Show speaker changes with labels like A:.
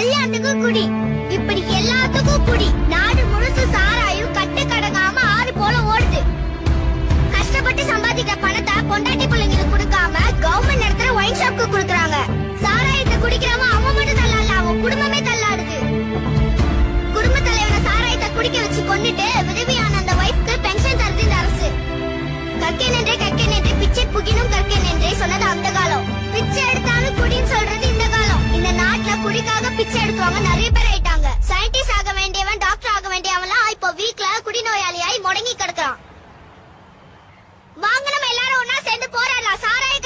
A: கல்யாணத்துக்கும் குடி, இப்படி எல்லாத்துக்கும் குடி. நாடு முழுசு சாராயும் கட்டு கடங்காம ஆறு போல ஓடுது. கஷ்டப்பட்டு சம்பாதிக்கிற பணத்தை பொண்டாட்டி பிள்ளைங்களுக்கு கொடுக்காம கவர்மெண்ட் நடத்துற ஒயின் ஷாப்க்கு கொடுக்கறாங்க. சாராயத்தை குடிக்கிறவன் அவன் மட்டும் தள்ளாடல, அவன் குடும்பமே தள்ளாடுது. குடும்ப தலைவனை சாராயத்தை குடிக்க வச்சு கொண்டுட்டு விதவியான அந்த வைஃப்க்கு பென்ஷன் தருது இந்த அரசு. கற்கை நின்றே பிச்சை புகினும் கற்கை நின்றே சொன்னது அந்த காலம். பிச்சை எடுத்தாலும் குடின்னு சொல்றது இந்த காலம். இந்த நாட்டுல குடிக்காக பிச்சை எடுத்தவங்க நிறைய பேர் ஆயிட்டாங்க. சயின்டிஸ்ட் ஆக வேண்டியவன், டாக்டர் ஆக வேண்டியவன்லாம் இப்போ வீட்ல குடிநோயாளியாய் முடங்கி கிடக்குறான். வாங்க நம்ம எல்லாரும் ஒன்னா சேர்ந்து போராடலாம். சாராய